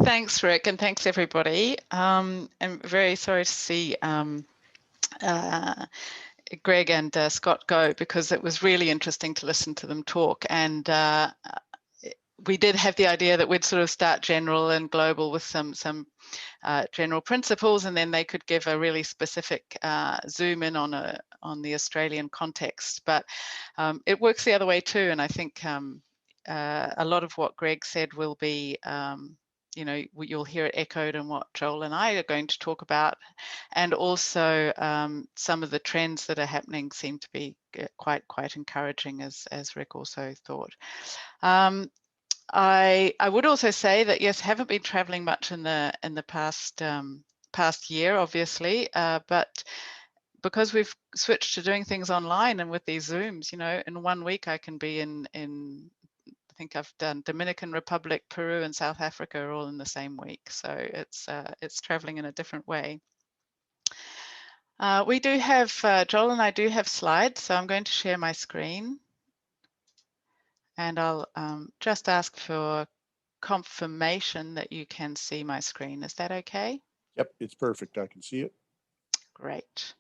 Thanks, Rick, and thanks, everybody. I'm very sorry to see Greg and Scott go, because it was really interesting to listen to them talk. And we did have the idea that we'd sort of start general and global with some general principles, and then they could give a really specific zoom in on the Australian context. But it works the other way too, and I think a lot of what Greg said will be you'll hear it echoed in what Joel and I are going to talk about, and also some of the trends that are happening seem to be quite encouraging, as Rick also thought. I would also say that, yes, haven't been traveling much in the past year, obviously, but because we've switched to doing things online and with these Zooms, in 1 week I can be in I think I've done Dominican Republic, Peru, and South Africa all in the same week. So it's traveling in a different way. We do have, Joel and I do have slides, so I'm going to share my screen. And I'll just ask for confirmation that you can see my screen. Is that okay? Yep, it's perfect. I can see it. Great.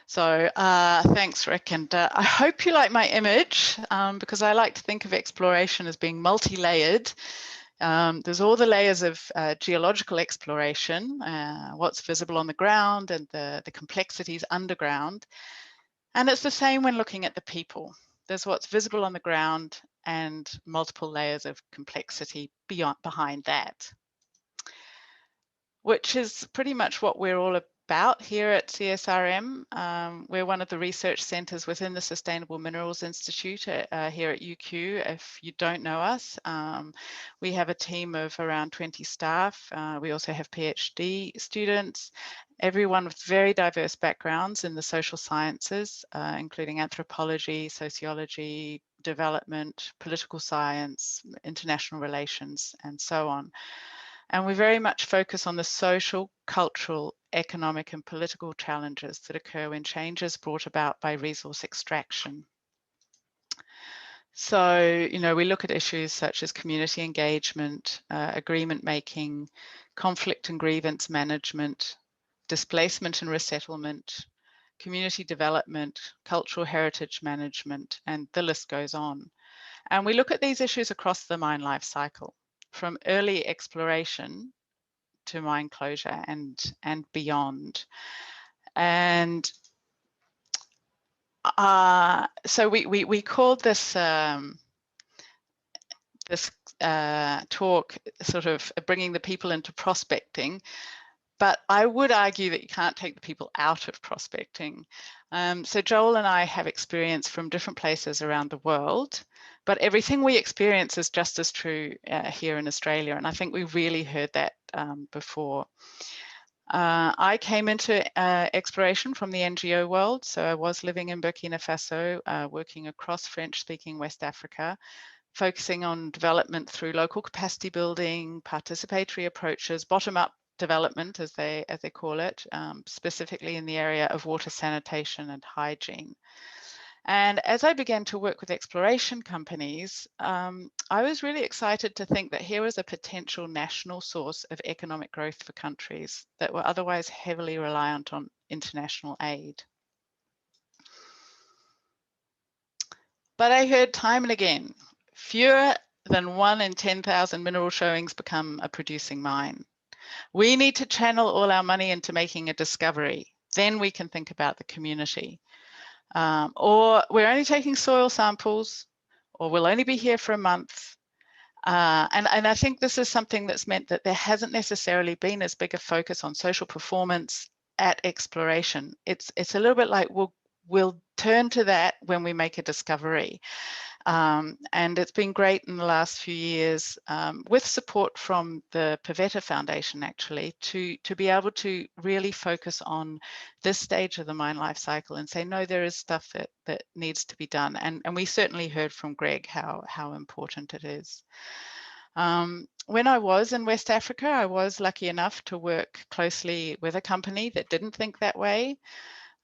So thanks, Rick. And I hope you like my image, because I like to think of exploration as being multi-layered. There's all the layers of geological exploration, what's visible on the ground and the complexities underground. And it's the same when looking at the people. There's what's visible on the ground and multiple layers of complexity behind that, which is pretty much what we're all about here at CSRM. We're one of the research centres within the Sustainable Minerals Institute here at UQ. If you don't know us, we have a team of around 20 staff. We also have PhD students, everyone with very diverse backgrounds in the social sciences, including anthropology, sociology, development, political science, international relations, and so on. And we very much focus on the social, cultural, economic, and political challenges that occur when change is brought about by resource extraction. So, we look at issues such as community engagement, agreement making, conflict and grievance management, displacement and resettlement, community development, cultural heritage management, and the list goes on. And we look at these issues across the mine life cycle, from early exploration to mine closure and beyond. And so we called this this talk sort of bringing the people into prospecting, but I would argue that you can't take the people out of prospecting. So Joel and I have experience from different places around the world, but everything we experience is just as true here in Australia. And I think we really heard that before. I came into exploration from the NGO world. So I was living in Burkina Faso, working across French-speaking West Africa, focusing on development through local capacity building, participatory approaches, bottom-up development, as they call it, specifically in the area of water sanitation and hygiene. And as I began to work with exploration companies, I was really excited to think that here was a potential national source of economic growth for countries that were otherwise heavily reliant on international aid. But I heard time and again, fewer than 1 in 10,000 mineral showings become a producing mine. We need to channel all our money into making a discovery. Then we can think about the community. Or we're only taking soil samples, or we'll only be here for a month. And I think this is something that's meant that there hasn't necessarily been as big a focus on social performance at exploration. It's a little bit like we'll turn to that when we make a discovery. And it's been great in the last few years with support from the Pavetta Foundation, actually, to be able to really focus on this stage of the mine life cycle and say, no, there is stuff that needs to be done. And we certainly heard from Greg how important it is. When I was in West Africa, I was lucky enough to work closely with a company that didn't think that way.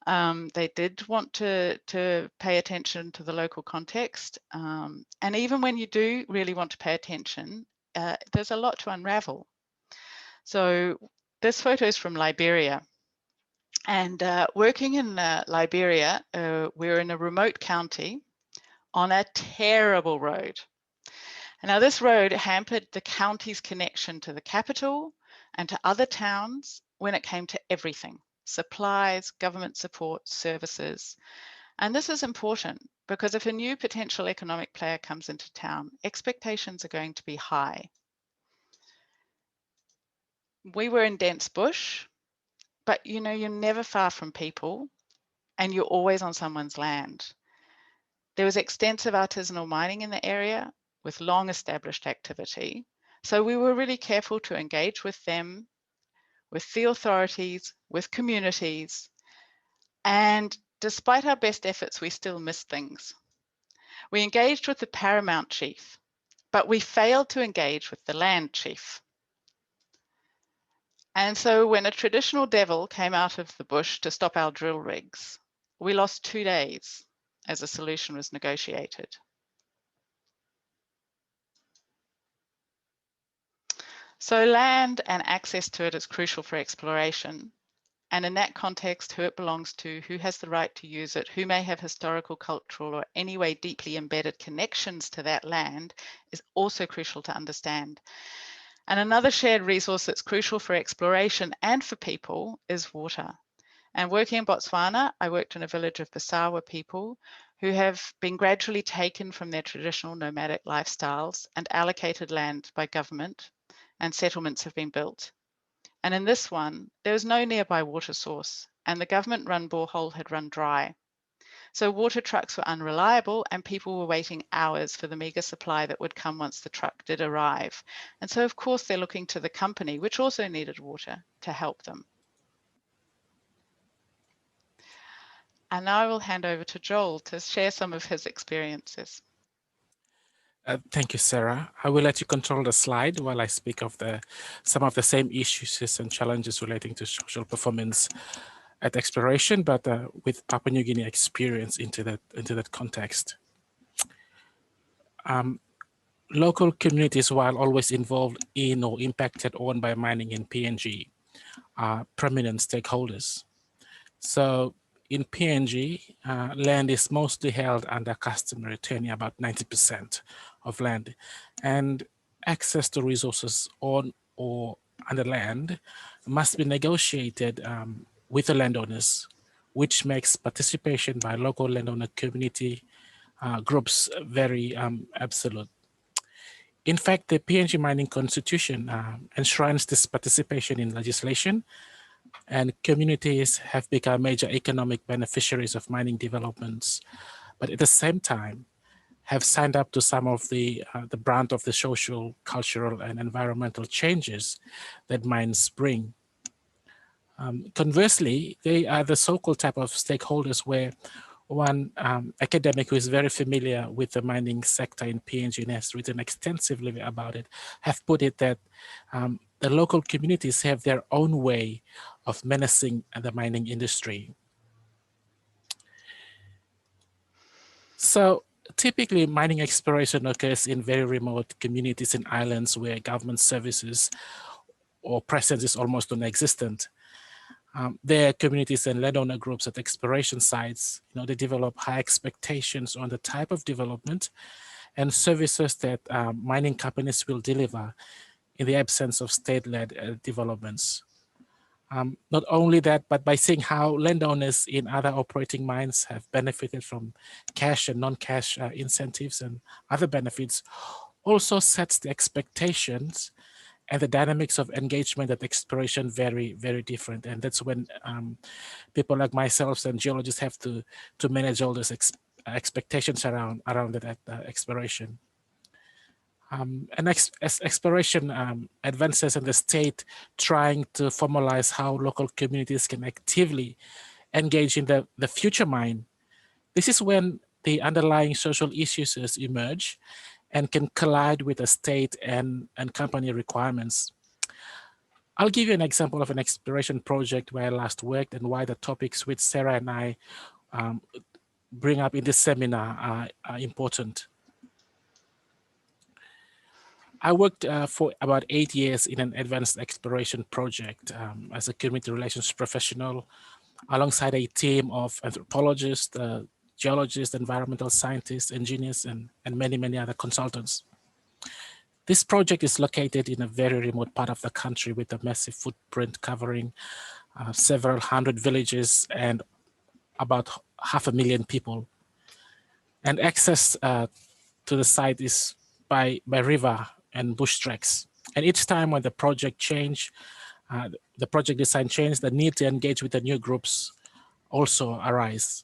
They did want to pay attention to the local context. And even when you do really want to pay attention, there's a lot to unravel. So this photo is from Liberia. And working in Liberia, we're in a remote county on a terrible road. And now this road hampered the county's connection to the capital and to other towns when it came to everything: supplies, government support, services. And this is important because if a new potential economic player comes into town, expectations are going to be high. We were in dense bush, but you know, you're never far from people and you're always on someone's land. There was extensive artisanal mining in the area with long established activity. So we were really careful to engage with them, with the authorities, with communities. And despite our best efforts, we still missed things. We engaged with the paramount chief, but we failed to engage with the land chief. And so when a traditional devil came out of the bush to stop our drill rigs, we lost 2 days as a solution was negotiated. So land and access to it is crucial for exploration. And in that context, who it belongs to, who has the right to use it, who may have historical, cultural, or anyway deeply embedded connections to that land is also crucial to understand. And another shared resource that's crucial for exploration and for people is water. And working in Botswana, I worked in a village of Basawa people who have been gradually taken from their traditional nomadic lifestyles and allocated land by government, and settlements have been built. And in this one, there was no nearby water source, and the government-run borehole had run dry. So water trucks were unreliable and people were waiting hours for the meager supply that would come once the truck did arrive. And so of course they're looking to the company, which also needed water, to help them. And now I will hand over to Joel to share some of his experiences. Thank you, Sarah. I will let you control the slide while I speak of some of the same issues and challenges relating to social performance at exploration, but with Papua New Guinea experience into that context. Local communities, while always involved in or impacted on by mining in PNG, are prominent stakeholders. So in PNG, land is mostly held under customary tenure, about 90% of land, and access to resources on or under land must be negotiated with the landowners, which makes participation by local landowner community groups very absolute. In fact, the PNG Mining Constitution enshrines this participation in legislation, and communities have become major economic beneficiaries of mining developments, but at the same time have signed up to some of the brunt of the social, cultural, and environmental changes that mines bring. Conversely, they are the so-called type of stakeholders where one academic who is very familiar with the mining sector in PNG and has written extensively about it, have put it that the local communities have their own way of menacing the mining industry. So typically mining exploration occurs in very remote communities and islands where government services or presence is almost non-existent. There are communities and landowner groups at exploration sites. They develop high expectations on the type of development and services that mining companies will deliver in the absence of state-led developments. Not only that, but by seeing how landowners in other operating mines have benefited from cash and non-cash incentives and other benefits, also sets the expectations and the dynamics of engagement at exploration very, very different. And that's when people like myself and geologists have to manage all those expectations around that exploration. And as exploration advances and the state trying to formalize how local communities can actively engage in the future mine, this is when the underlying social issues emerge and can collide with the state and company requirements. I'll give you an example of an exploration project where I last worked and why the topics which Sarah and I bring up in this seminar are important. I worked for about 8 years in an advanced exploration project as a community relations professional, alongside a team of anthropologists, geologists, environmental scientists, engineers, and many, many other consultants. This project is located in a very remote part of the country with a massive footprint covering several hundred villages and about 500,000 people. And access to the site is by river and bush treks. And each time when the project the project design changed, the need to engage with the new groups also arise.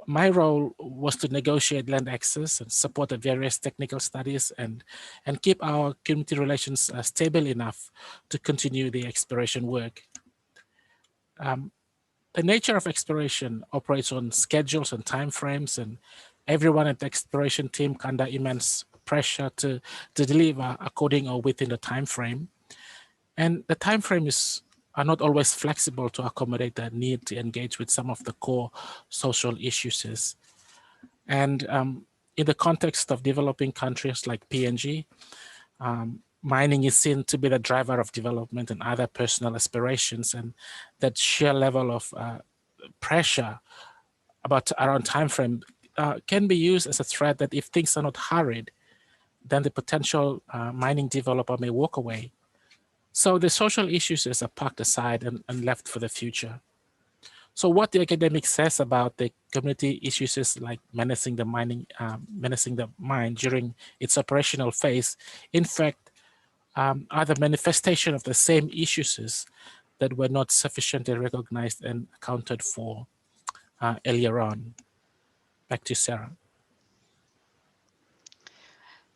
My role was to negotiate land access and support the various technical studies and keep our community relations stable enough to continue the exploration work. The nature of exploration operates on schedules and timeframes, and everyone at the exploration team under immense pressure to deliver according or within the time frame. And the time frames are not always flexible to accommodate the need to engage with some of the core social issues. And in the context of developing countries like PNG, mining is seen to be the driver of development and other personal aspirations, and that sheer level of pressure around time frame can be used as a threat that if things are not hurried, then the potential mining developer may walk away. So the social issues are parked aside and left for the future. So what the academic says about the community issues is like menacing the mine during its operational phase, in fact, are the manifestation of the same issues that were not sufficiently recognized and accounted for earlier on. Back to Sarah.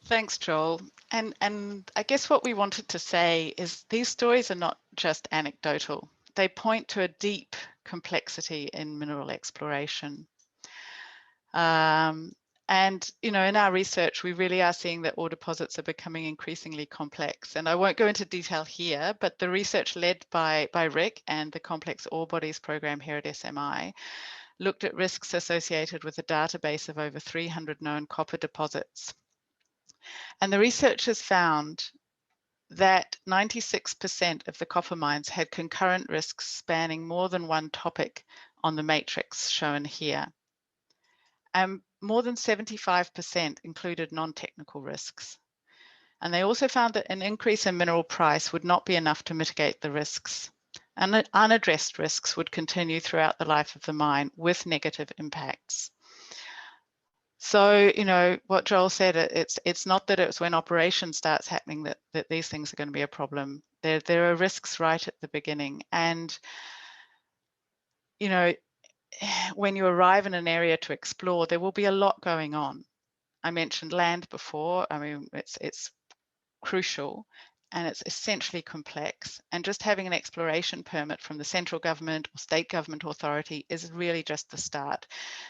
Thanks, Joel. And I guess what we wanted to say is these stories are not just anecdotal. They point to a deep complexity in mineral exploration. And, you know, in our research, we really are seeing that ore deposits are becoming increasingly complex. And I won't go into detail here, but the research led by Rick and the Complex Ore Bodies program here at SMI looked at risks associated with a database of over 300 known copper deposits. And the researchers found that 96% of the copper mines had concurrent risks spanning more than one topic on the matrix shown here. And more than 75% included non-technical risks. And they also found that an increase in mineral price would not be enough to mitigate the risks. And unaddressed risks would continue throughout the life of the mine with negative impacts. So, you know, what Joel said, it's not that it's when operation starts happening that these things are going to be a problem. There are risks right at the beginning. And, you know, when you arrive in an area to explore, there will be a lot going on. I mentioned land before. I mean, it's crucial and it's essentially complex. And just having an exploration permit from the central government or state government authority is really just the start.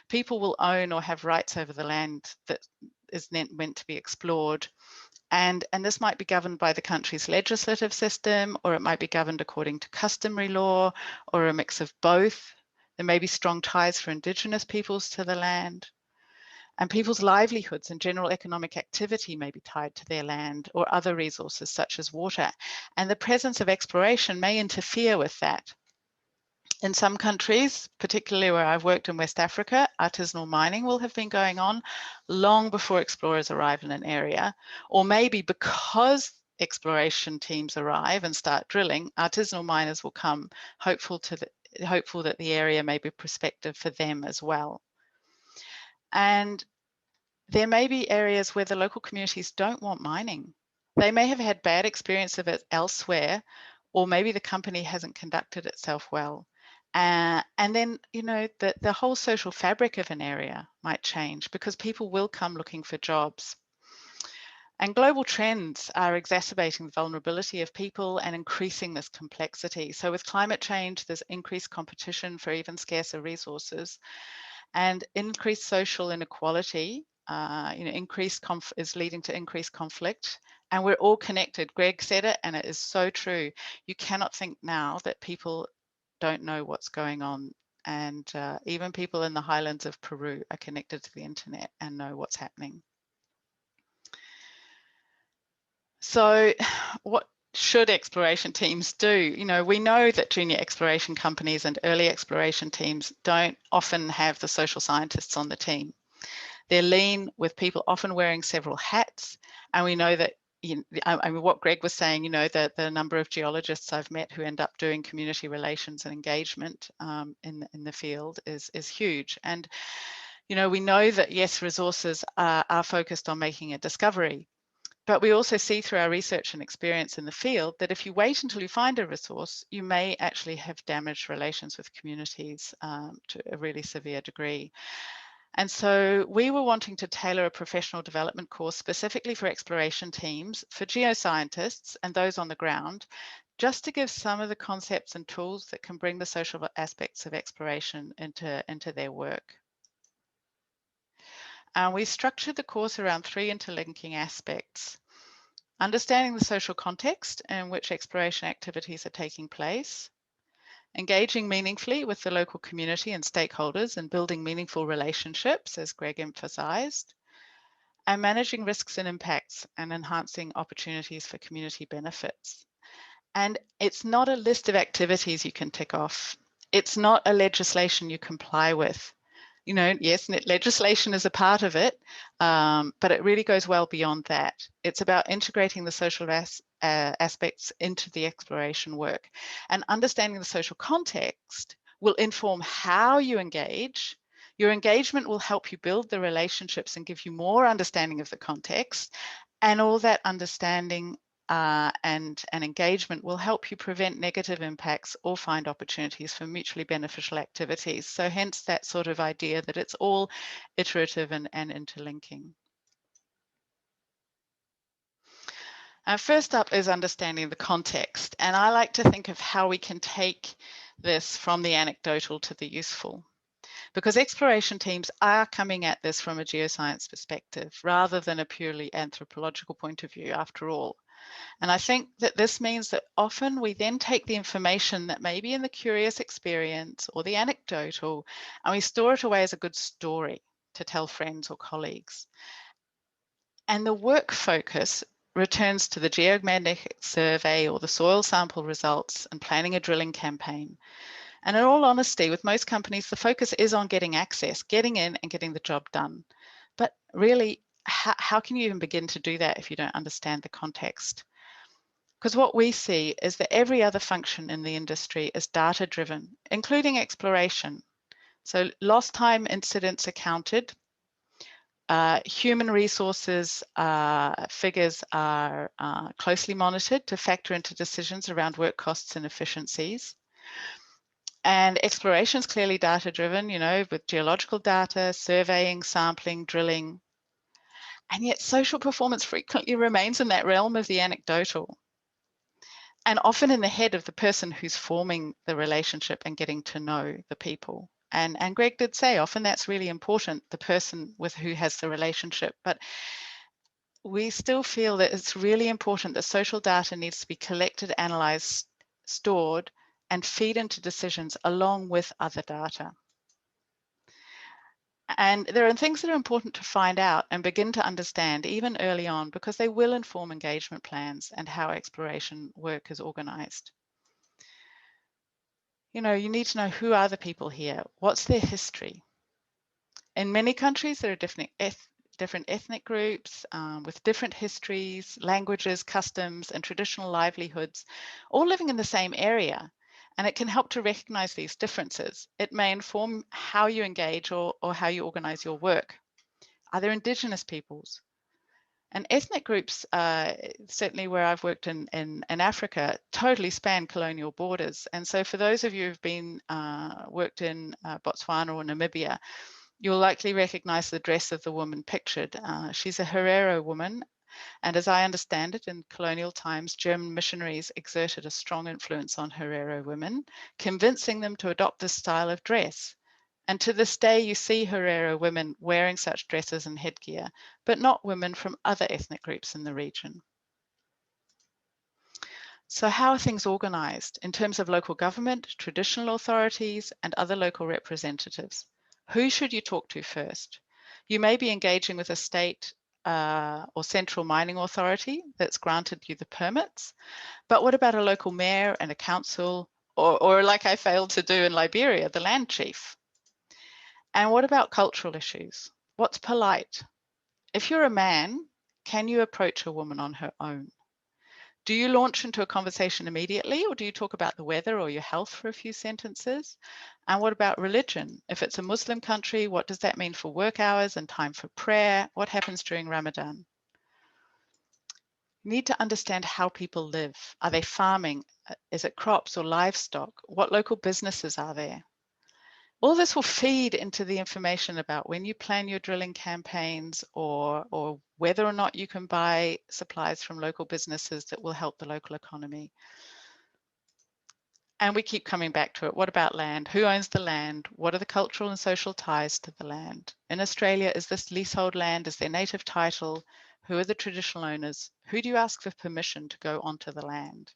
People will own or have rights over the land that is meant to be explored. And this might be governed by the country's legislative system, or it might be governed according to customary law, or a mix of both. There may be strong ties for Indigenous peoples to the land. And people's livelihoods and general economic activity may be tied to their land or other resources such as water. And the presence of exploration may interfere with that. In some countries, particularly where I've worked in West Africa, artisanal mining will have been going on long before explorers arrive in an area, or maybe because exploration teams arrive and start drilling, artisanal miners will come hopeful that the area may be prospective for them as well. And there may be areas where the local communities don't want mining. They may have had bad experience of it elsewhere, or maybe the company hasn't conducted itself well. And then, you know, the whole social fabric of an area might change because people will come looking for jobs. And global trends are exacerbating the vulnerability of people and increasing this complexity. So with climate change, there's increased competition for even scarcer resources, and increased social inequality, you know, is leading to increased conflict. And we're all connected. Greg said it, and it is so true. You cannot think now that people don't know what's going on. And even people in the highlands of Peru are connected to the internet and know what's happening. So what should exploration teams do? You know, we know that junior exploration companies and early exploration teams don't often have the social scientists on the team. They're lean, with people often wearing several hats. And we know that, I mean, what Greg was saying, you know, that the number of geologists I've met who end up doing community relations and engagement in the field is huge. And, you know, we know that, yes, resources are focused on making a discovery. But we also see through our research and experience in the field that if you wait until you find a resource, you may actually have damaged relations with communities to a really severe degree. And so we were wanting to tailor a professional development course specifically for exploration teams, for geoscientists and those on the ground, just to give some of the concepts and tools that can bring the social aspects of exploration into their work. And we structured the course around 3 interlinking aspects: understanding the social context in which exploration activities are taking place, engaging meaningfully with the local community and stakeholders and building meaningful relationships, as Greg emphasized, and managing risks and impacts and enhancing opportunities for community benefits. And it's not a list of activities you can tick off. It's not a legislation you comply with. You know, yes, legislation is a part of it, but it really goes well beyond that. It's about integrating the social aspects into the exploration work, and understanding the social context will inform how you engage. Your engagement will help you build the relationships and give you more understanding of the context, and all that understanding and engagement will help you prevent negative impacts or find opportunities for mutually beneficial activities. So hence that sort of idea that it's all iterative and interlinking. First up is understanding the context. And I like to think of how we can take this from the anecdotal to the useful, because exploration teams are coming at this from a geoscience perspective rather than a purely anthropological point of view, after all. And I think that this means that often we then take the information that may be in the curious experience or the anecdotal, and we store it away as a good story to tell friends or colleagues. And the work focus returns to the geomagnetic survey or the soil sample results and planning a drilling campaign. And in all honesty, with most companies, the focus is on getting access, getting in and getting the job done. But really, how can you even begin to do that if you don't understand the context? Because what we see is that every other function in the industry is data-driven, including exploration. So lost time incidents are counted. Human resources figures are closely monitored to factor into decisions around work costs and efficiencies. And exploration is clearly data-driven, you know, with geological data, surveying, sampling, drilling. And yet social performance frequently remains in that realm of the anecdotal, and often in the head of the person who's forming the relationship and getting to know the people. And Greg did say often that's really important, the person with who has the relationship. But we still feel that it's really important that social data needs to be collected, analyzed, stored, and feed into decisions along with other data. And there are things that are important to find out and begin to understand even early on, because they will inform engagement plans and how exploration work is organized. You know, you need to know, who are the people here? What's their history? In many countries, there are different ethnic groups with different histories, languages, customs, and traditional livelihoods, all living in the same area. And it can help to recognize these differences. It may inform how you engage or how you organize your work. Are there Indigenous peoples? And ethnic groups, certainly where I've worked in Africa, totally span colonial borders. And so for those of you who've been worked in Botswana or Namibia, you'll likely recognize the dress of the woman pictured. She's a Herero woman. And as I understand it, in colonial times, German missionaries exerted a strong influence on Herero women, convincing them to adopt this style of dress. And to this day, you see Herero women wearing such dresses and headgear, but not women from other ethnic groups in the region. So how are things organized in terms of local government, traditional authorities, and other local representatives? Who should you talk to first? You may be engaging with a state or central mining authority that's granted you the permits. But what about a local mayor and a council, or like I failed to do in Liberia, the land chief? And what about cultural issues? What's polite? If you're a man, can you approach a woman on her own? Do you launch into a conversation immediately, or do you talk about the weather or your health for a few sentences? And what about religion? If it's a Muslim country, what does that mean for work hours and time for prayer? What happens during Ramadan? You need to understand how people live. Are they farming? Is it crops or livestock? What local businesses are there? All this will feed into the information about when you plan your drilling campaigns, or whether or not you can buy supplies from local businesses that will help the local economy. And we keep coming back to it. What about land? Who owns the land? What are the cultural and social ties to the land? In Australia, is this leasehold land? Is there native title? Who are the traditional owners? Who do you ask for permission to go onto the land?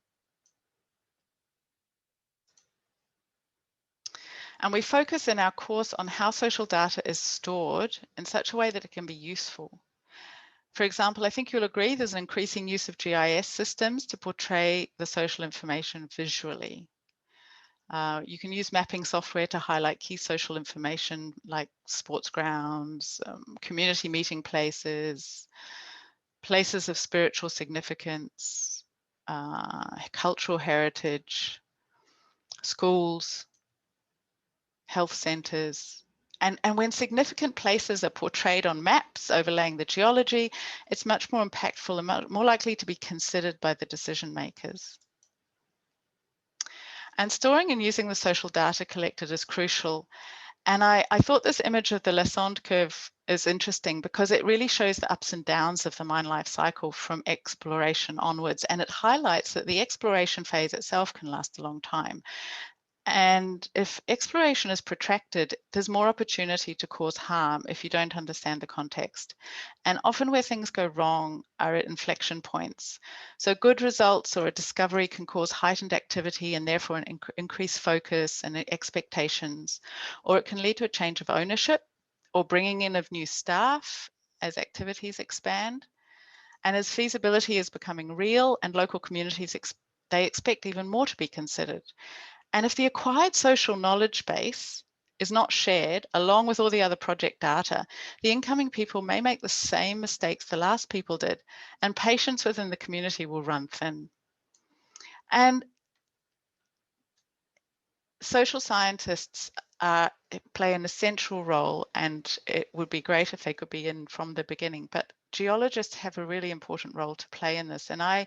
And we focus in our course on how social data is stored in such a way that it can be useful. For example, I think you'll agree there's an increasing use of GIS systems to portray the social information visually. You can use mapping software to highlight key social information like sports grounds, community meeting places, places of spiritual significance, cultural heritage, schools, health centres. And when significant places are portrayed on maps overlaying the geology, it's much more impactful and more likely to be considered by the decision makers. And storing and using the social data collected is crucial. And I thought this image of the Lassonde curve is interesting because it really shows the ups and downs of the mine life cycle from exploration onwards. And it highlights that the exploration phase itself can last a long time. And if exploration is protracted, there's more opportunity to cause harm if you don't understand the context. And often where things go wrong are at inflection points. So good results or a discovery can cause heightened activity and therefore an increased focus and expectations, or it can lead to a change of ownership or bringing in of new staff as activities expand. And as feasibility is becoming real and local communities, they expect even more to be considered. And if the acquired social knowledge base is not shared along with all the other project data, the incoming people may make the same mistakes the last people did, and patience within the community will run thin. And social scientists play an essential role, and it would be great if they could be in from the beginning, but geologists have a really important role to play in this. And I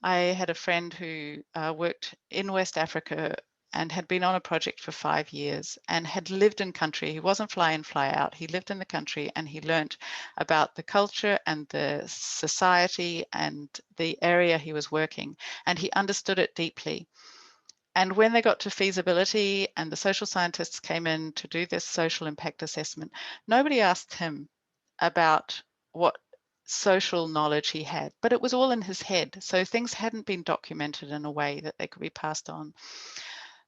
had a friend who worked in West Africa and had been on a project for 5 years and had lived in country. He wasn't fly in, fly out. He lived in the country and he learnt about the culture and the society and the area he was working, and he understood it deeply. And when they got to feasibility and the social scientists came in to do this social impact assessment, nobody asked him about what social knowledge he had, but it was all in his head. So things hadn't been documented in a way that they could be passed on.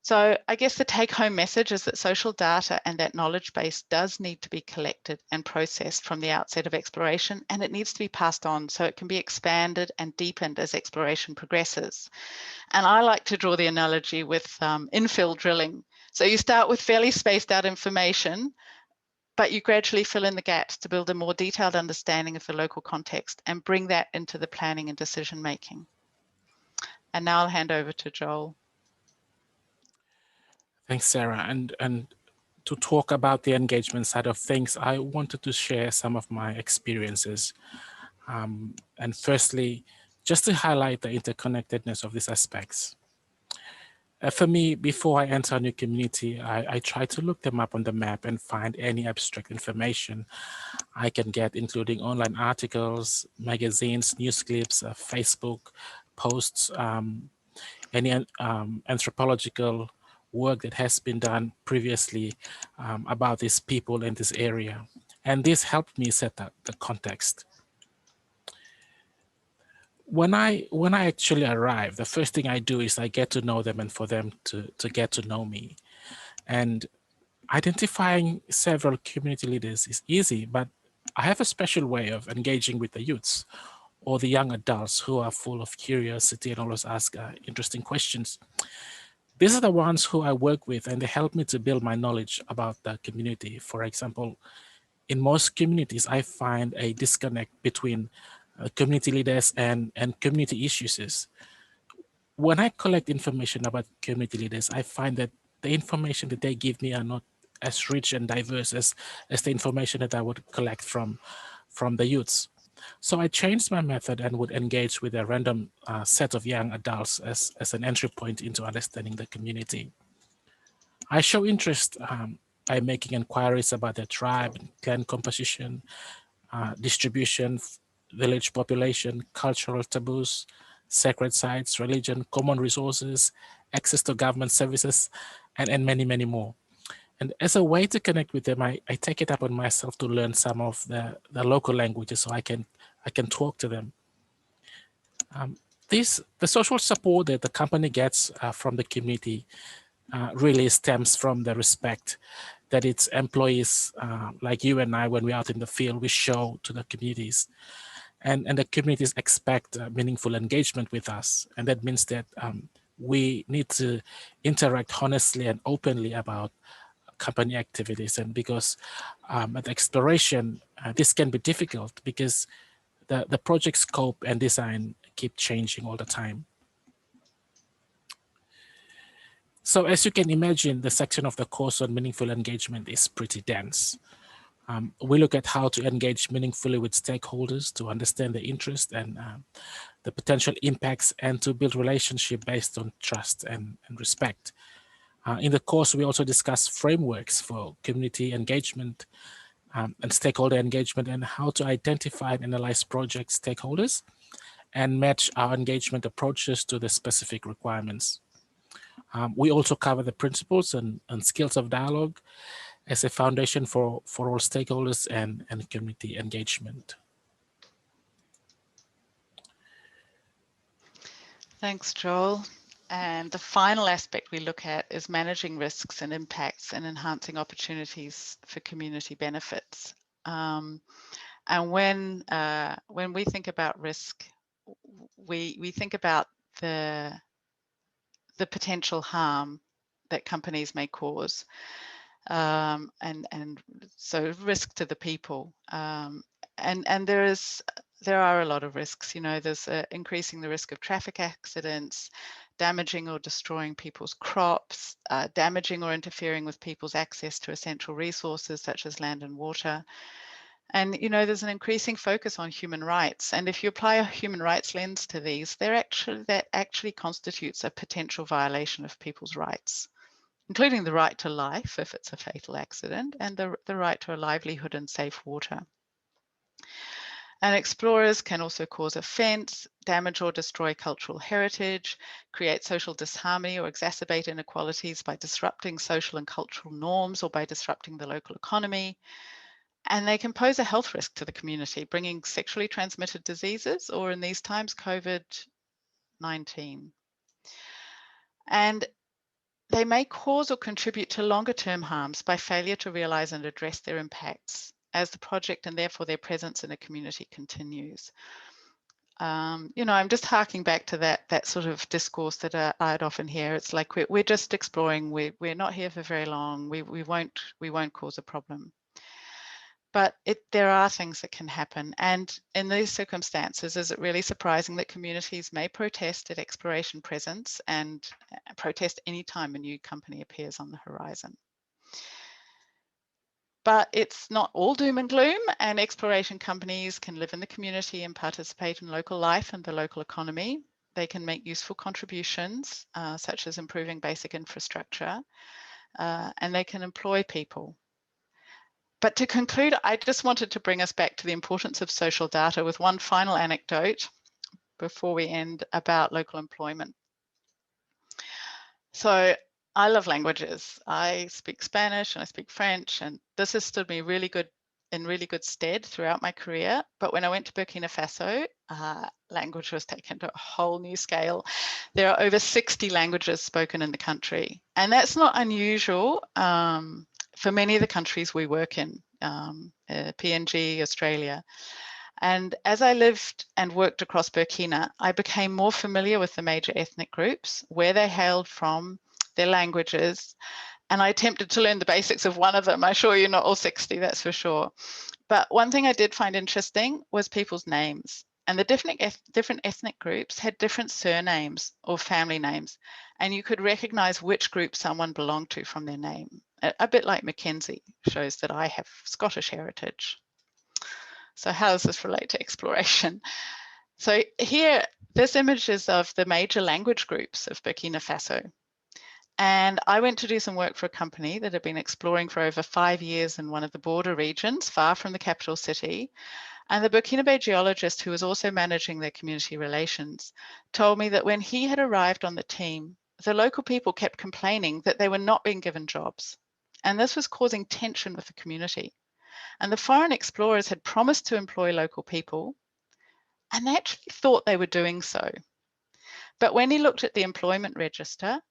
So I guess the take-home message is that social data and that knowledge base does need to be collected and processed from the outset of exploration, and it needs to be passed on so it can be expanded and deepened as exploration progresses. And I like to draw the analogy with infill drilling. So you start with fairly spaced out information, but you gradually fill in the gaps to build a more detailed understanding of the local context and bring that into the planning and decision making. And now I'll hand over to Joel. Thanks, Sarah. And to talk about the engagement side of things, I wanted to share some of my experiences. And firstly, just to highlight the interconnectedness of these aspects. For me, before I enter a new community, I try to look them up on the map and find any abstract information I can get, including online articles, magazines, news clips, Facebook posts, any anthropological work that has been done previously about these people in this area. And this helped me set up the context. When I actually arrive, the first thing I do is I get to know them and for them to get to know me. And identifying several community leaders is easy, but I have a special way of engaging with the youths or the young adults who are full of curiosity and always ask interesting questions. These are the ones who I work with, and they help me to build my knowledge about the community. For example, in most communities, I find a disconnect between community leaders and community issues. When I collect information about community leaders, I find that the information that they give me are not as rich and diverse as the information that I would collect from the youths. So I changed my method and would engage with a random set of young adults as an entry point into understanding the community. I show interest by making inquiries about their tribe, clan composition, distribution, village population, cultural taboos, sacred sites, religion, common resources, access to government services, and many, many more. And as a way to connect with them, I take it upon myself to learn some of the local languages so I can talk to them. The social support that the company gets from the community really stems from the respect that its employees, like you and I, when we're out in the field, we show to the communities. And the communities expect meaningful engagement with us. And that means that we need to interact honestly and openly about company activities. And because at exploration, this can be difficult because the project scope and design keep changing all the time. So as you can imagine, the section of the course on meaningful engagement is pretty dense. We look at how to engage meaningfully with stakeholders to understand their interest and the potential impacts, and to build relationship based on trust and respect. In the course, we also discuss frameworks for community engagement and stakeholder engagement, and how to identify and analyze project stakeholders and match our engagement approaches to the specific requirements. We also cover the principles and skills of dialogue as a foundation for all stakeholders and community engagement. Thanks, Joel. And the final aspect we look at is managing risks and impacts and enhancing opportunities for community benefits. And when we think about risk, we think about the potential harm that companies may cause, and so risk to the people. And there are a lot of risks. You know, there's increasing the risk of traffic accidents, damaging or destroying people's crops, damaging or interfering with people's access to essential resources such as land and water. And, you know, there's an increasing focus on human rights. And if you apply a human rights lens to these, that actually constitutes a potential violation of people's rights, including the right to life if it's a fatal accident, and the right to a livelihood and safe water. And explorers can also cause offense, damage or destroy cultural heritage, create social disharmony or exacerbate inequalities by disrupting social and cultural norms or by disrupting the local economy. And they can pose a health risk to the community, bringing sexually transmitted diseases, or in these times, COVID-19. And they may cause or contribute to longer term harms by failure to realize and address their impacts as the project and therefore their presence in a community continues. You know, I'm just harking back to that sort of discourse that I'd often hear. It's like we're just exploring. We're not here for very long. We won't cause a problem. But there are things that can happen. And in these circumstances, is it really surprising that communities may protest at exploration presence and protest anytime a new company appears on the horizon? But it's not all doom and gloom, and exploration companies can live in the community and participate in local life and the local economy. They can make useful contributions, such as improving basic infrastructure, and they can employ people. But to conclude, I just wanted to bring us back to the importance of social data with one final anecdote before we end about local employment. So I love languages. I speak Spanish and I speak French, and this has stood me in really good stead throughout my career. But when I went to Burkina Faso, language was taken to a whole new scale. There are over 60 languages spoken in the country, and that's not unusual for many of the countries we work in. PNG, Australia. And as I lived and worked across Burkina, I became more familiar with the major ethnic groups, where they hailed from, their languages, and I attempted to learn the basics of one of them. I'm sure you're not all 60, that's for sure. But one thing I did find interesting was people's names. And the different ethnic groups had different surnames or family names, and you could recognize which group someone belonged to from their name. A bit like MacKenzie shows that I have Scottish heritage. So how does this relate to exploration? So here, this image is of the major language groups of Burkina Faso. And I went to do some work for a company that had been exploring for over 5 years in one of the border regions, far from the capital city. And the Burkinabe geologist, who was also managing their community relations, told me that when he had arrived on the team, the local people kept complaining that they were not being given jobs. And this was causing tension with the community. And the foreign explorers had promised to employ local people, and they actually thought they were doing so. But when he looked at the employment register,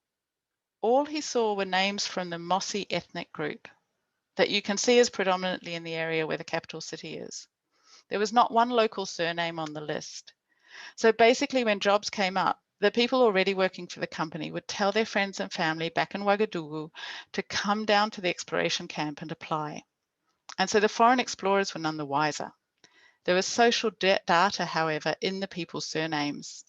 all he saw were names from the Mossi ethnic group that you can see is predominantly in the area where the capital city is. There was not one local surname on the list. So basically, when jobs came up, the people already working for the company would tell their friends and family back in Ouagadougou to come down to the exploration camp and apply. And so the foreign explorers were none the wiser. There was social data, however, in the people's surnames.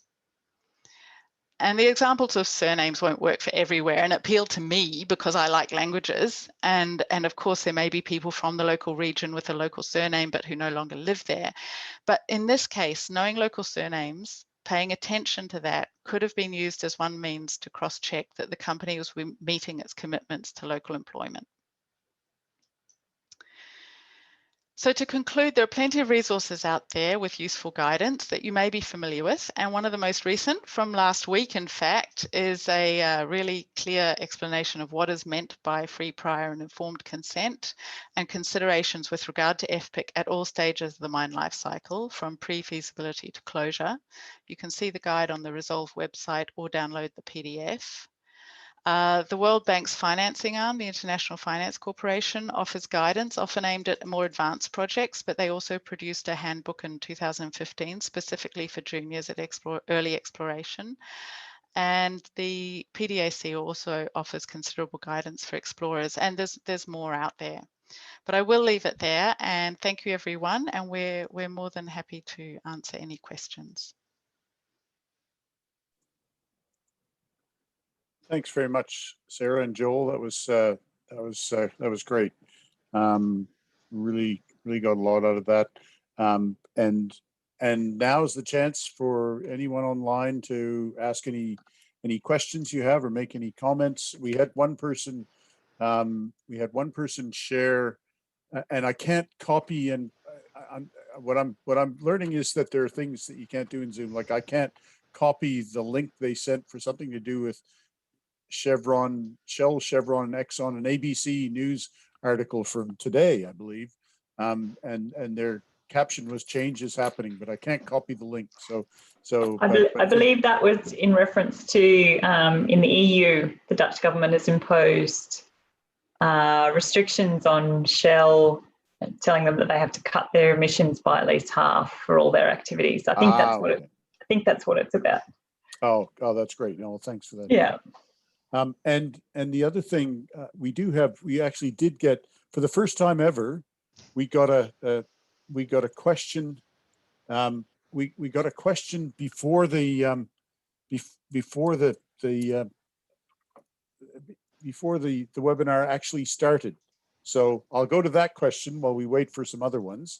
And the examples of surnames won't work for everywhere and appeal to me because I like languages. And of course, there may be people from the local region with a local surname, but who no longer live there. But in this case, knowing local surnames, paying attention to that could have been used as one means to cross-check that the company was meeting its commitments to local employment. So to conclude, there are plenty of resources out there with useful guidance that you may be familiar with. And one of the most recent from last week, in fact, is a really clear explanation of what is meant by free, prior and informed consent and considerations with regard to FPIC at all stages of the mine life cycle, from pre-feasibility to closure. You can see the guide on the Resolve website or download the PDF. The World Bank's financing arm, the International Finance Corporation, offers guidance often aimed at more advanced projects, but they also produced a handbook in 2015 specifically for juniors at early exploration. And the PDAC also offers considerable guidance for explorers, and there's more out there. But I will leave it there, and thank you everyone, and we're more than happy to answer any questions. Thanks very much, Sarah and Joel. That was great. Really got a lot out of that. And now is the chance for anyone online to ask any questions you have or make any comments. We had one person share, and I can't copy. And what I'm learning is that there are things that you can't do in Zoom. Like I can't copy the link they sent for something to do with Chevron, Shell, Chevron, and Exxon, an ABC News article from today, I believe, and their caption was "Change is happening," but I can't copy the link. I believe that was in reference to in the EU, the Dutch government has imposed restrictions on Shell, telling them that they have to cut their emissions by at least half for all their activities. I think that's what I think that's what it's about. Oh, that's great. No, thanks for that. Yeah. And the other thing we actually did get, for the first time ever, we got a question. We got a question before the webinar actually started. So I'll go to that question while we wait for some other ones.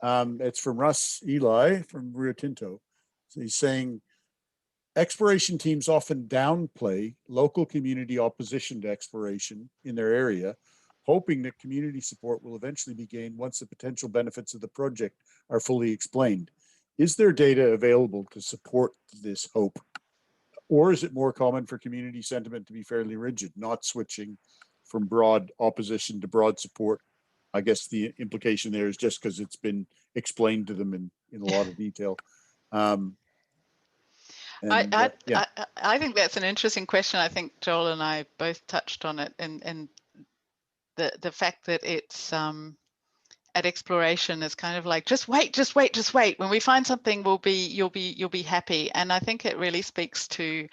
It's from Russ Eli from Rio Tinto. So he's saying, exploration teams often downplay local community opposition to exploration in their area, hoping that community support will eventually be gained once the potential benefits of the project are fully explained. Is there data available to support this hope? Or is it more common for community sentiment to be fairly rigid, not switching from broad opposition to broad support? I guess the implication there is just because it's been explained to them in a lot of detail. I think that's an interesting question. I think Joel and I both touched on it, and the fact that it's at exploration is kind of like, just wait, just wait, just wait. When we find something, you'll be happy. And I think it really speaks to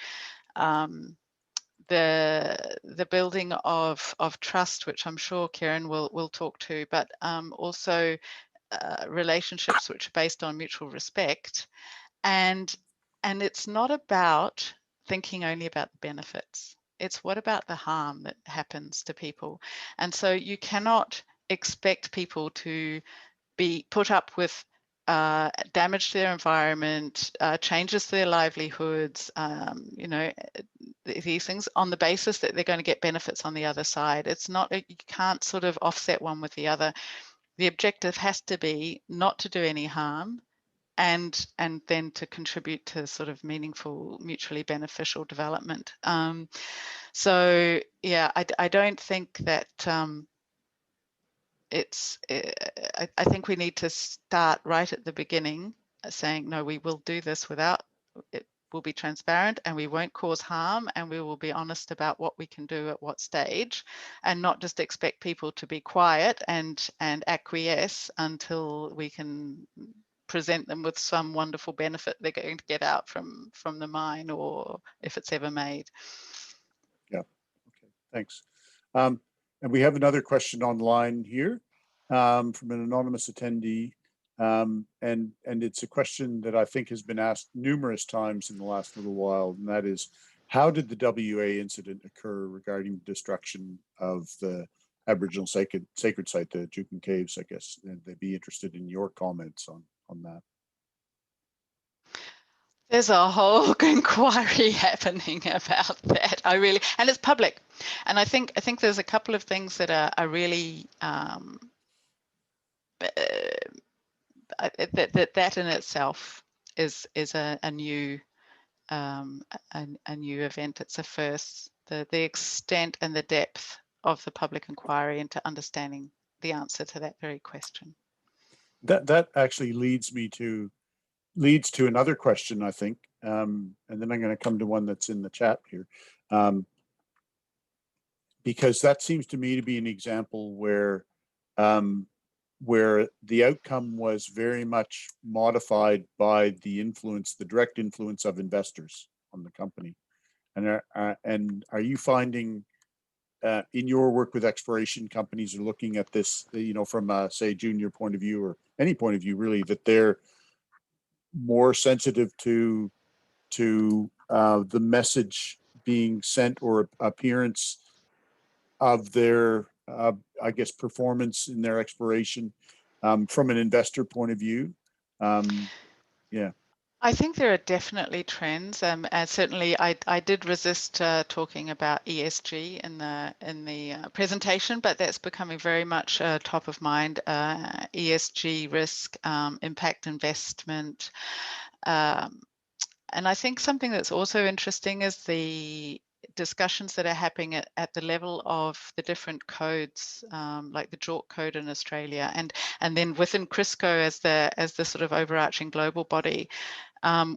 the building of trust, which I'm sure Kieran will talk to, but also relationships which are based on mutual respect. And it's not about thinking only about the benefits. It's what about the harm that happens to people. And so you cannot expect people to be put up with damage to their environment, changes to their livelihoods, you know, these things on the basis that they're going to get benefits on the other side. It's not, you can't sort of offset one with the other. The objective has to be not to do any harm, and then to contribute to sort of meaningful, mutually beneficial development. So yeah, I don't think that I think we need to start right at the beginning saying, no, we will do this without, it will be transparent and we won't cause harm, and we will be honest about what we can do at what stage, and not just expect people to be quiet and acquiesce until we can present them with some wonderful benefit they're going to get out from the mine, or if it's ever made. Yeah, okay, thanks. And we have another question online here from an anonymous attendee. And it's a question that I think has been asked numerous times in the last little while, and that is, how did the WA incident occur regarding the destruction of the Aboriginal sacred site, the Juukan Caves, I guess? And they'd be interested in your comments on that. There's a whole inquiry happening about that. And it's public. And I think there's a couple of things that are really that in itself is a new event. It's a first. The extent and the depth of the public inquiry into understanding the answer to that very question. That actually leads to another question, I think, and then I'm going to come to one that's in the chat here, because that seems to me to be an example where the outcome was very much modified by the direct influence of investors on the company. And are you finding in your work with exploration companies are looking at this, you know, from a, say, junior point of view or any point of view, really, that they're more sensitive to the message being sent or appearance of their, I guess, performance in their exploration from an investor point of view? Yeah. I think there are definitely trends, and certainly I did resist talking about ESG in the presentation, but that's becoming very much top of mind. ESG risk, impact investment, and I think something that's also interesting is the discussions that are happening at the level of the different codes, like the JORC code in Australia, and then within CRISCO as the sort of overarching global body.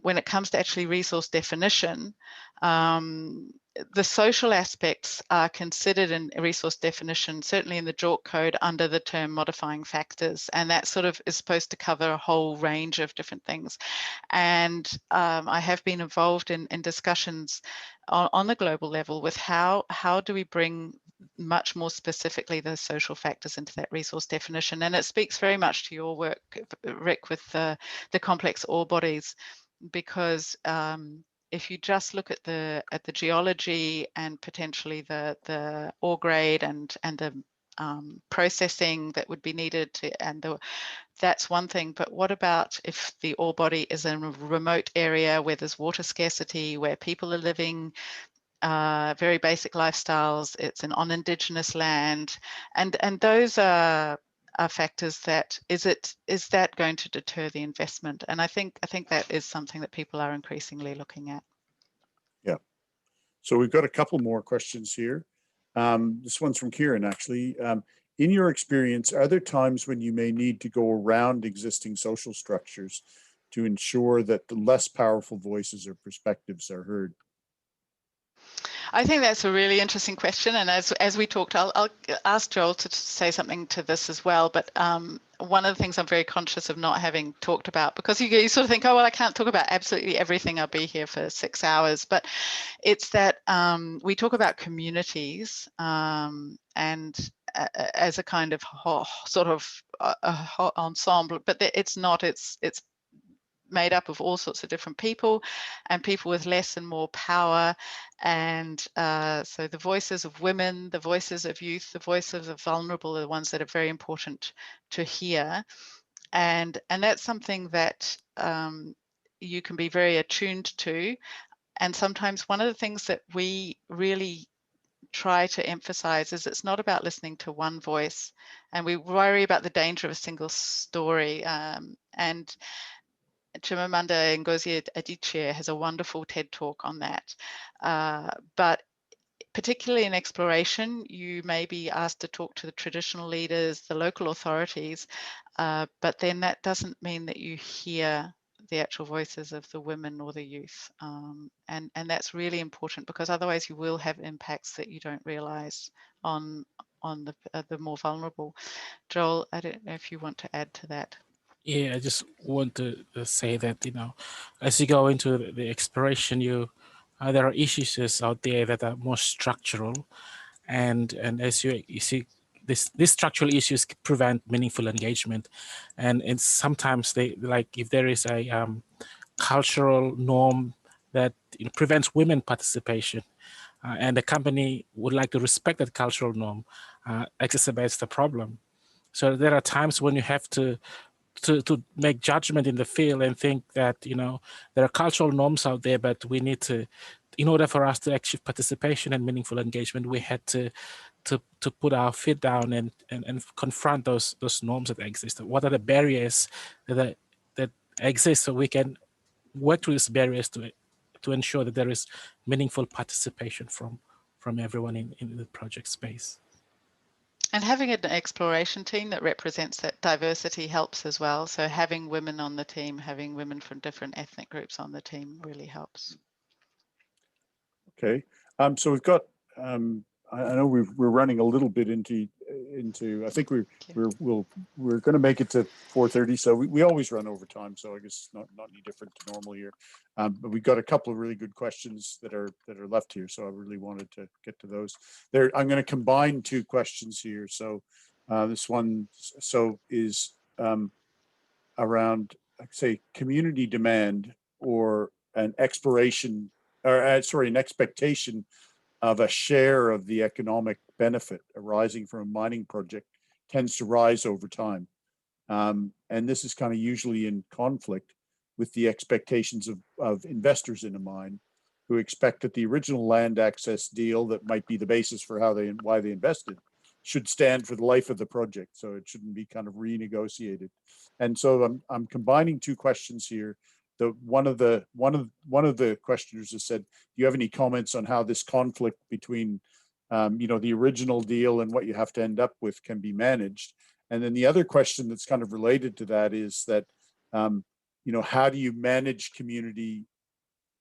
When it comes to actually resource definition, the social aspects are considered in resource definition, certainly in the JORC code, under the term modifying factors, and that sort of is supposed to cover a whole range of different things. And I have been involved in discussions on the global level with how do we bring much more specifically the social factors into that resource definition. And it speaks very much to your work, Rick, with the complex ore bodies, because if you just look at the geology and potentially the ore grade and the processing that would be needed that's one thing. But what about if the ore body is in a remote area where there's water scarcity, where people are living very basic lifestyles, it's on indigenous land, and those are factors that is that going to deter the investment? And I think that is something that people are increasingly looking at. Yeah. So we've got a couple more questions here. This one's from Kieran, actually. In your experience, are there times when you may need to go around existing social structures to ensure that the less powerful voices or perspectives are heard? I think that's a really interesting question, and as we talked, I'll ask Joel to say something to this as well. But one of the things I'm very conscious of not having talked about, because you sort of think, oh, well, I can't talk about absolutely everything. I'll be here for 6 hours. But it's that we talk about communities and as a kind of sort of ensemble, but it's not. It's made up of all sorts of different people and people with less and more power. And so the voices of women, the voices of youth, the voices of vulnerable are the ones that are very important to hear. And that's something that you can be very attuned to. And sometimes one of the things that we really try to emphasize is it's not about listening to one voice, and we worry about the danger of a single story. And Chimamanda Ngozi Adichie has a wonderful TED talk on that. But particularly in exploration, you may be asked to talk to the traditional leaders, the local authorities, but then that doesn't mean that you hear the actual voices of the women or the youth. And that's really important, because otherwise you will have impacts that you don't realize on the more vulnerable. Joel, I don't know if you want to add to that. Yeah, I just want to say that, as you go into the exploration, there are issues out there that are more structural, and as you see, these structural issues prevent meaningful engagement, and sometimes they, like, if there is a cultural norm that prevents women participation, and the company would like to respect that cultural norm, exacerbates the problem. So there are times when you have to make judgment in the field and think that, there are cultural norms out there, but we need to, in order for us to achieve participation and meaningful engagement, we had to put our feet down and confront those norms that exist. What are the barriers that exist, so we can work through these barriers to ensure that there is meaningful participation from everyone in the project space. And having an exploration team that represents that diversity helps as well. So having women on the team, having women from different ethnic groups on the team really helps. Okay, so we've got. I know we're running a little bit into. I think we're going to make it to 4:30. So we always run over time. So I guess not any different to normal here. But we've got a couple of really good questions that are left here. So I really wanted to get to those. I'm going to combine two questions here. So this one is around, say, community demand or an exploration. An expectation of a share of the economic benefit arising from a mining project tends to rise over time. And this is kind of usually in conflict with the expectations of investors in a mine, who expect that the original land access deal that might be the basis for why they invested should stand for the life of the project. So it shouldn't be kind of renegotiated. And so I'm combining two questions here. One of the questioners has said, do you have any comments on how this conflict between the original deal and what you have to end up with can be managed? And then the other question that's kind of related to that is that how do you manage community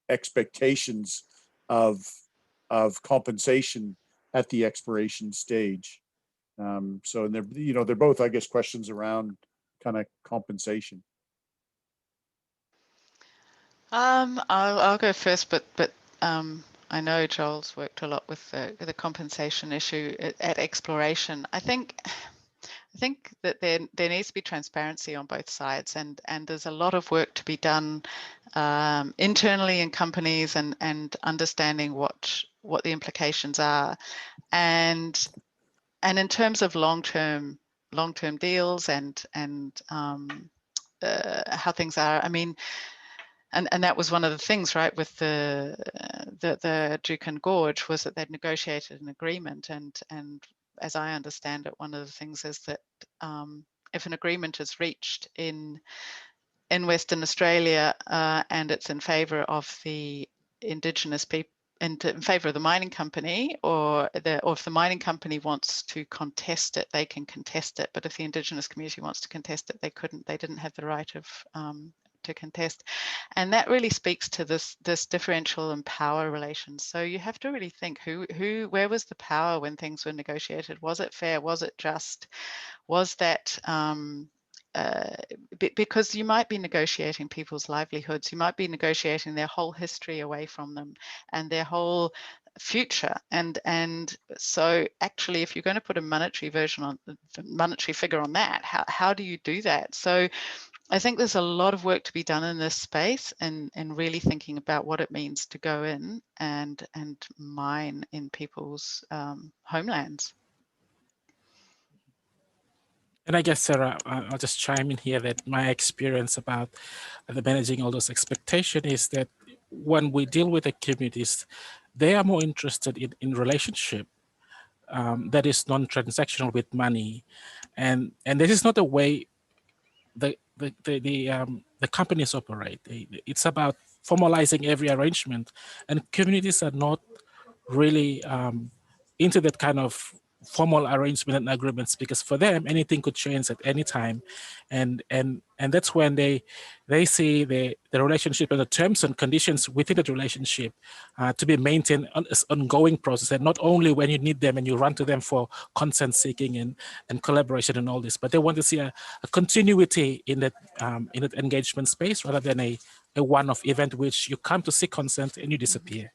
expectations of compensation at the exploration stage? So they're both, I guess, questions around kind of compensation. I'll go first, but I know Joel's worked a lot with the compensation issue at exploration. I think that there needs to be transparency on both sides, and there's a lot of work to be done internally in companies and understanding what the implications are, and in terms of long-term deals and how things are. I mean. And that was one of the things, right, with the Juukan Gorge, was that they'd negotiated an agreement, and as I understand it, one of the things is that if an agreement is reached in Western Australia and it's in favour of the Indigenous people, in favour of the mining company, or if the mining company wants to contest it, they can contest it. But if the Indigenous community wants to contest it, they couldn't. They didn't have the right of to contest. And that really speaks to this differential in power relations. So you have to really think where was the power when things were negotiated? Was it fair? Was it just? Was that because you might be negotiating people's livelihoods, you might be negotiating their whole history away from them and their whole future. And so actually, if you're going to put a monetary figure on that, how do you do that? So I think there's a lot of work to be done in this space, and really thinking about what it means to go in and mine in people's homelands. And I guess, Sarah, I'll just chime in here that my experience about managing all those expectations is that when we deal with the communities, they are more interested in relationship that is non-transactional with money, and this is not the way the companies operate. It's about formalizing every arrangement, and communities are not really into that kind of formal arrangement and agreements, because for them anything could change at any time, and that's when they see the relationship and the terms and conditions within that relationship to be maintained as ongoing process, and not only when you need them and you run to them for consent seeking and collaboration and all this, but they want to see a continuity in that engagement space, rather than a one-off event which you come to seek consent and you disappear.